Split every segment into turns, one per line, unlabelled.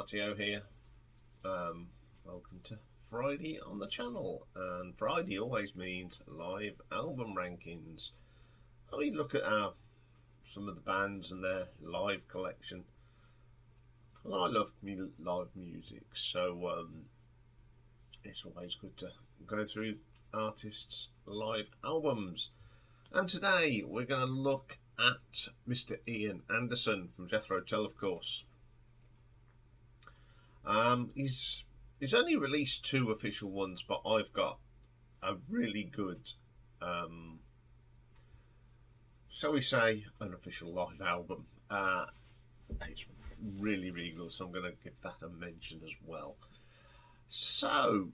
RTO here. Welcome to Friday on the channel, and Friday always means live album rankings. We look at some of the bands and their live collection. And I love live music, so it's always good to go through artists' live albums. And today we're going to look at Mr. Iain Anderson from Jethro Tull, of course. He's only released 2 official ones, but I've got a really good, shall we say, unofficial live album. It's really good, so I'm going to give that a mention as well. So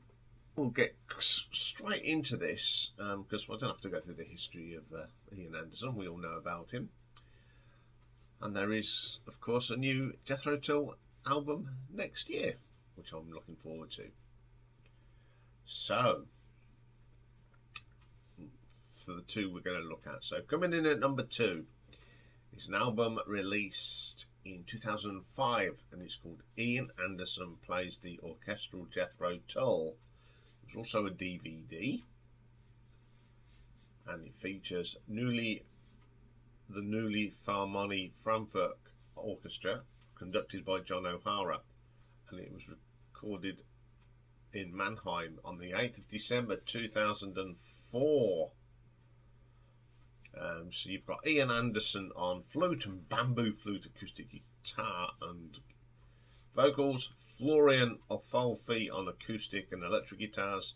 we'll get straight into this, because I don't have to go through the history of Iain Anderson. We all know about him. And there is, of course, a new Jethro Tull album next year, which I'm looking forward to. So, for the 2 we're going to look at. So, coming in at number 2 is an album released in 2005, and it's called Iain Anderson Plays the Orchestral Jethro Tull. There's also a DVD, and it features the newly Philharmonie Frankfurt Orchestra, conducted by John O'Hara, and it was recorded in Mannheim on the 8th of December 2004. So you've got Iain Anderson on flute and bamboo flute, acoustic guitar and vocals, Florian Ofolfi on acoustic and electric guitars,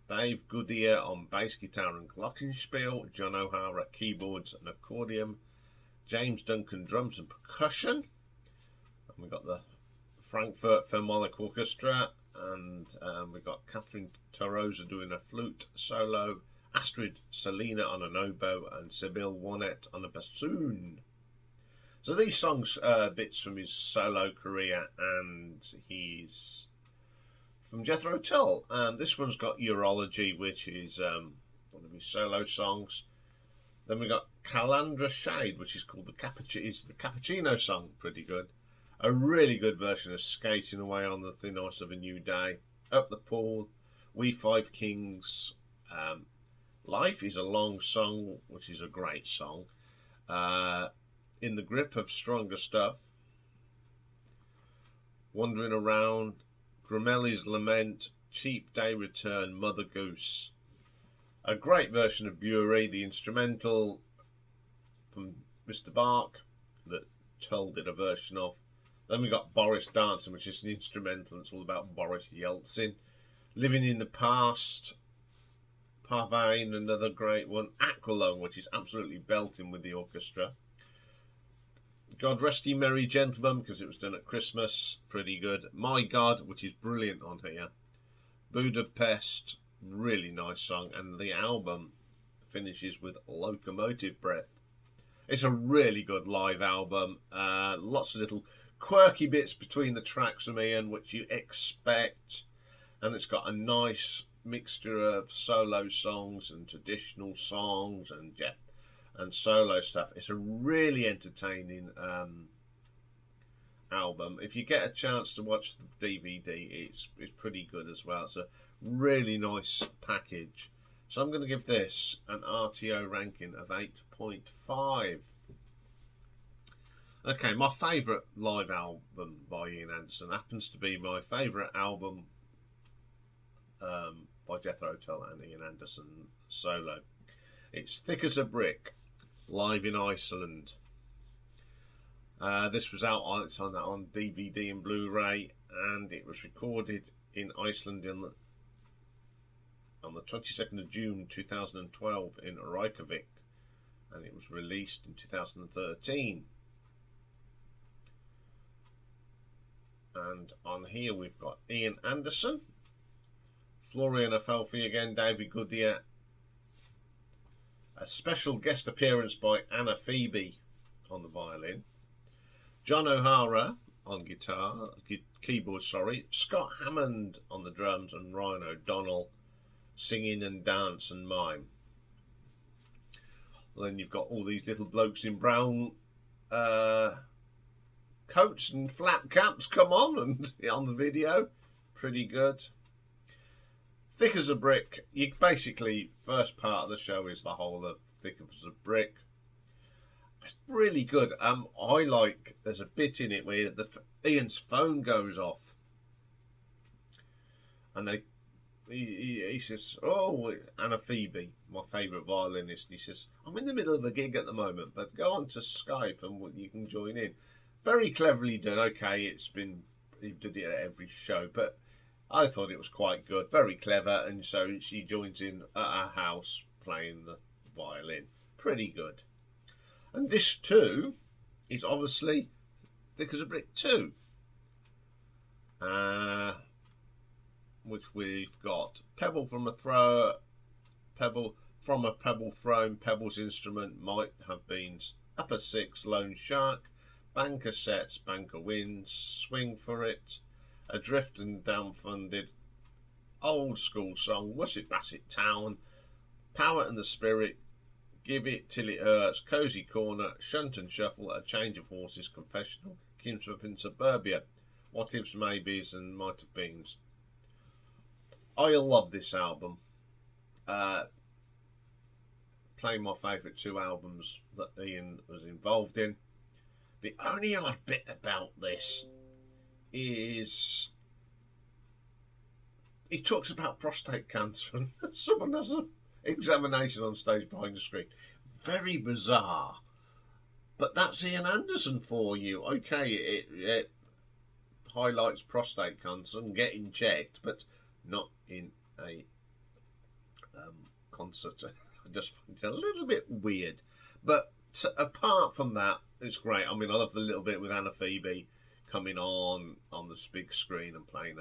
Dave Goodyear on bass guitar and glockenspiel, John O'Hara keyboards and accordion, James Duncan drums and percussion, and we've got the Frankfurt Philharmonic Orchestra, and we've got Catherine Tarosa doing a flute solo, Astrid Selina on an oboe, and Sibylle Wannett on a bassoon. So these songs bits from his solo career, and he's from Jethro Tull. This one's got Urology, which is one of his solo songs. Then we got Calandra Shade, which is called the Cappuccino song, pretty good. A really good version of Skating Away on the Thin Ice of a New Day, Up the Pool, We Five Kings, Life is a Long Song, which is a great song, In the Grip of Stronger Stuff, Wandering Around, Gramelli's Lament, Cheap Day Return, Mother Goose. A great version of Bury, the instrumental from Mr. Bark that Tull did a version of. Then we got Boris Dancing, which is an instrumental. It's all about Boris Yeltsin. Living in the Past, Parvain, another great one. Aqualung, which is absolutely belting with the orchestra. God Rest Ye Merry Gentlemen, because it was done at Christmas, pretty good. My God, which is brilliant on here. Budapest, really nice song, and the album finishes with Locomotive Breath. It's a really good live album. Lots of little quirky bits between the tracks from Iain, which you expect, and it's got a nice mixture of solo songs and traditional songs and solo stuff. It's a really entertaining album. If you get a chance to watch the DVD, it's pretty good as well. It's a really nice package. So I'm going to give this an RTO ranking of 8.5. Okay, my favourite live album by Iain Anderson happens to be my favourite album by Jethro Tull and Iain Anderson solo. It's Thick as a Brick, live in Iceland. This was out on DVD and Blu-ray, and it was recorded in Iceland on the 22nd of June 2012 in Reykjavik, and it was released in 2013. And on here we've got Iain Anderson, Florian Ofolfi again, David Goodyear, a special guest appearance by Anna Phoebe on the violin, John O'Hara on keyboard, Scott Hammond on the drums, and Ryan O'Donnell singing and dance and mime. Then you've got all these little blokes in brown coats and flap caps come on and on the video. Pretty good. Thick as a Brick. You basically, first part of the show is the whole of Thick as a Brick. It's really good. I like, there's a bit in it where Iain's phone goes off, and he says, "Oh, Anna Phoebe, my favourite violinist." He says, "I'm in the middle of a gig at the moment, but go on to Skype and you can join in." Very cleverly done. Okay, he did it at every show, but I thought it was quite good, very clever, and so she joins in at our house playing the violin. Pretty good. And this too is obviously Thick as a Brick 2, which we've got Pebble from a Pebble Thrown, Pebble's Instrument, Might Have Beens, Upper Six, Lone Shark, Banker Sets, Banker Wins, Swing for It, Adrift and Downfunded, Old School Song, Wusset Bassett Town, Power and the Spirit, Give It Till It Hurts, Cozy Corner, Shunt and Shuffle, A Change of Horses, Confessional, Kingsford in Suburbia, What Ifs, Maybes and Might Have Beens. I love this album. Playing my favourite 2 albums that Iain was involved in. The only odd bit about this is he talks about prostate cancer and someone has an examination on stage behind the screen. Very bizarre. But that's Ian Anderson for you. Okay, it highlights prostate cancer and getting checked, but not in a concert. I just find it a little bit weird. But apart from that, it's great. I mean, I love the little bit with Anna Phoebe coming on this big screen and playing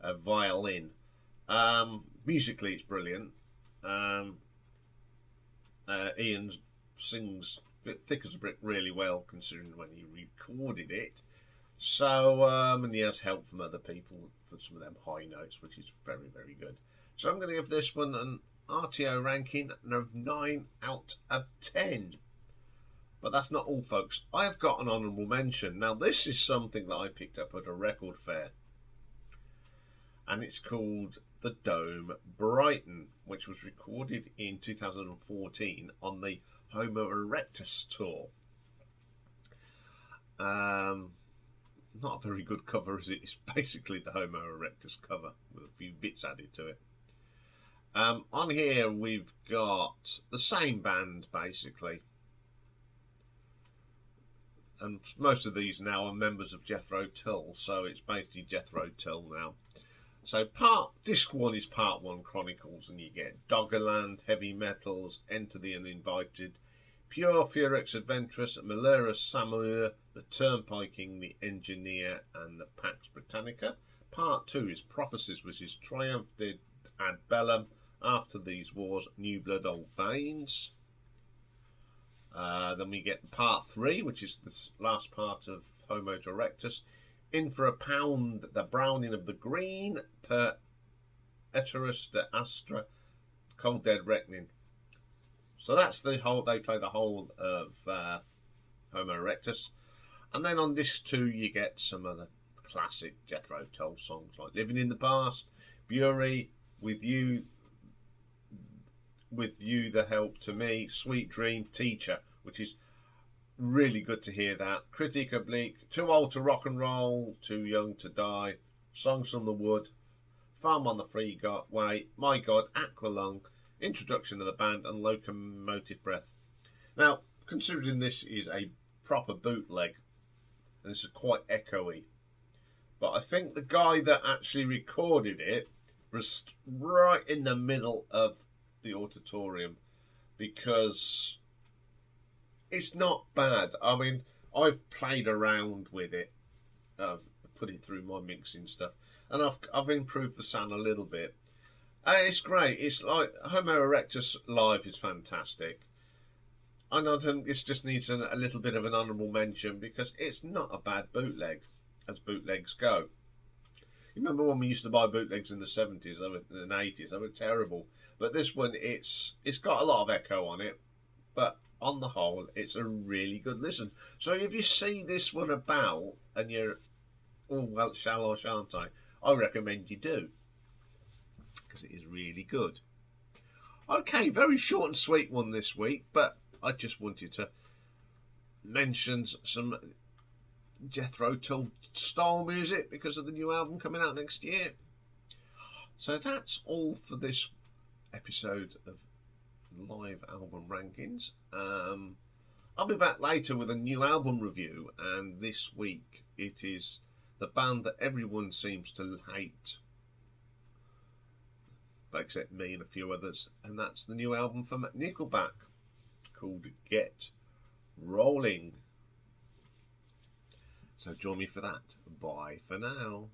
a violin. Musically, it's brilliant. Iain sings Thick as a Brick really well, considering when he recorded it. So, and he has help from other people for some of them high notes, which is very, very good. So I'm going to give this one an RTO ranking of 9 out of 10. But that's not all, folks. I have got an honourable mention. Now, this is something that I picked up at a record fair, and it's called The Dome Brighton, which was recorded in 2014 on the Homo Erectus tour. Not a very good cover, as it is basically the Homo Erectus cover with a few bits added to it. On here we've got the same band basically, and most of these now are members of Jethro Tull, so it's basically Jethro Tull now. So disc 1 is part 1 Chronicles, and you get Doggerland, Heavy Metals, Enter the Uninvited, Pure Furex Adventurous, Malera Samur, The Turnpiking, The Engineer and the Pax Britannica. Part 2 is Prophecies, which is Triumphed ad Bellum, After These Wars, New Blood Old Veins. Then we get part 3, which is the last part of Homo Erectus. In for a Pound, The Browning of the Green, Per Eterus de Astra, Cold Dead Reckoning. So that's the whole, they play the whole of Homo Erectus. And then on this 2 you get some other classic Jethro Tull songs like Living in the Past, Bury, With You the Help to Me, Sweet Dream, Teacher, which is really good to hear that. Critic Oblique, Too Old to Rock and Roll, Too Young to Die, Songs from the Wood, Farm on the Free Way, My God, Aqualung, Introduction of the Band and Locomotive Breath. Now, considering this is a proper bootleg and it's quite echoey, but I think the guy that actually recorded it was right in the middle of the auditorium, because it's not bad. I mean, I've played around with it, I've put it through my mixing stuff, and I've improved the sound a little bit. It's great. It's like Homo Erectus live is fantastic. And I think this just needs a little bit of an honourable mention, because it's not a bad bootleg, as bootlegs go. You remember when we used to buy bootlegs in the 70s and 80s? They were terrible. But this one, it's got a lot of echo on it, but on the whole, it's a really good listen. So if you see this one about and you're, oh, well, shall or shan't I recommend you do, because it is really good. Okay, very short and sweet one this week, but I just wanted to mention some Jethro Tull style music because of the new album coming out next year. So that's all for this episode of Live Album Rankings. I'll be back later with a new album review, and this week it is the band that everyone seems to hate, but except me and a few others, and that's the new album from Nickelback called Get Rolling. So join me for that. Bye for now.